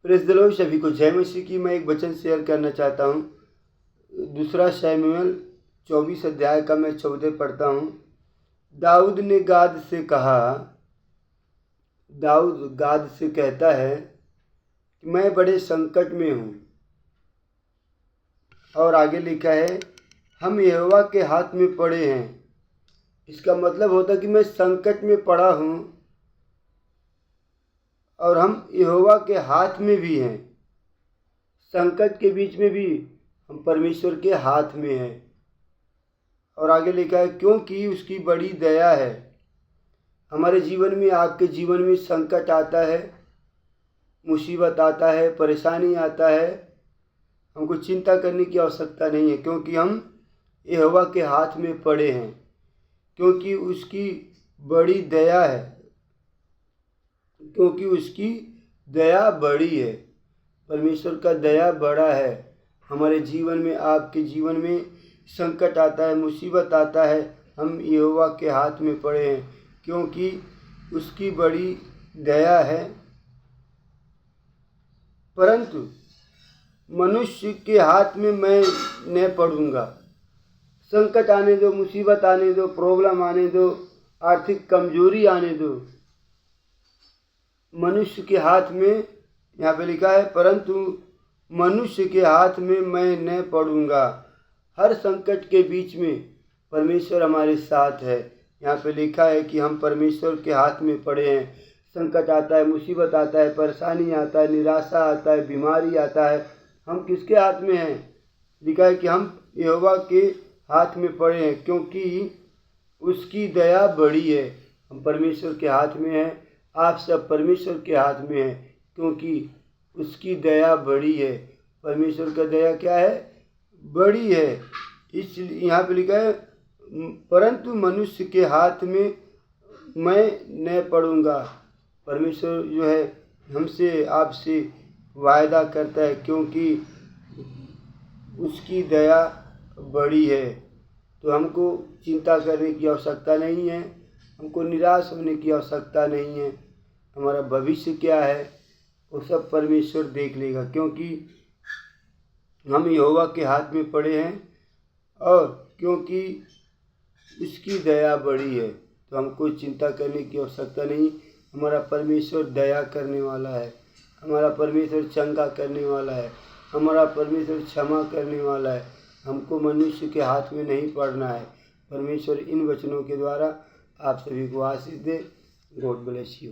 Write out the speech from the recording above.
Praise the Lord. सभी को जय मसीह की। मैं एक वचन शेयर करना चाहता हूँ। दूसरा शमूएल 24 अध्याय का मैं 14 पढ़ता हूँ। दाऊद ने गाद से कहा, दाऊद गाद से कहता है कि मैं बड़े संकट में हूँ। और आगे लिखा है, हम यहोवा के हाथ में पड़े हैं। इसका मतलब होता है कि मैं संकट में पड़ा हूँ और हम यहोवा के हाथ में भी हैं। संकट के बीच में भी हम परमेश्वर के हाथ में हैं। और आगे लिखा है, क्योंकि उसकी बड़ी दया है। हमारे जीवन में, आपके जीवन में संकट आता है, मुसीबत आता है, परेशानी आता है, हमको चिंता करने की आवश्यकता नहीं है, क्योंकि हम यहोवा के हाथ में पड़े हैं। क्योंकि उसकी बड़ी दया है, क्योंकि उसकी दया बड़ी है। परमेश्वर का दया बड़ा है। हमारे जीवन में, आपके जीवन में संकट आता है, मुसीबत आता है, हम यहोवा के हाथ में पड़े हैं, क्योंकि उसकी बड़ी दया है। परंतु मनुष्य के हाथ में मैं न पड़ूंगा। संकट आने दो, मुसीबत आने दो, प्रॉब्लम आने दो, आर्थिक कमजोरी आने दो, मनुष्य के हाथ में, यहाँ पे लिखा है, परंतु मनुष्य के हाथ में मैं न पड़ूंगा। हर संकट के बीच में परमेश्वर हमारे साथ है। यहाँ पे लिखा है कि हम परमेश्वर के हाथ में पड़े हैं। संकट आता है, मुसीबत आता है, परेशानी आता है, निराशा आता है, बीमारी आता है, हम किसके हाथ में हैं? लिखा है कि हम यहोवा के हाथ में पड़े हैं, क्योंकि उसकी दया बड़ी है। हम परमेश्वर के हाथ में हैं। आप सब परमेश्वर के हाथ में हैं, क्योंकि उसकी दया बड़ी है। परमेश्वर का दया क्या है? बड़ी है। इसलिए यहाँ पे लिखा है, परंतु मनुष्य के हाथ में मैं न पड़ूंगा। परमेश्वर जो है हमसे, आपसे वायदा करता है, क्योंकि उसकी दया बड़ी है। तो हमको चिंता करने की आवश्यकता नहीं है, हमको निराश होने की आवश्यकता नहीं है। हमारा भविष्य क्या है वो सब परमेश्वर देख लेगा, क्योंकि हम यहोवा के हाथ में पड़े हैं और क्योंकि उसकी दया बड़ी है। तो हमको चिंता करने की आवश्यकता नहीं। हमारा परमेश्वर दया करने वाला है, हमारा परमेश्वर चंगा करने वाला है, हमारा परमेश्वर क्षमा करने वाला है। हमको मनुष्य के हाथ में नहीं पड़ना है। परमेश्वर इन वचनों के द्वारा आप सभी को आशीष दे। God bless you.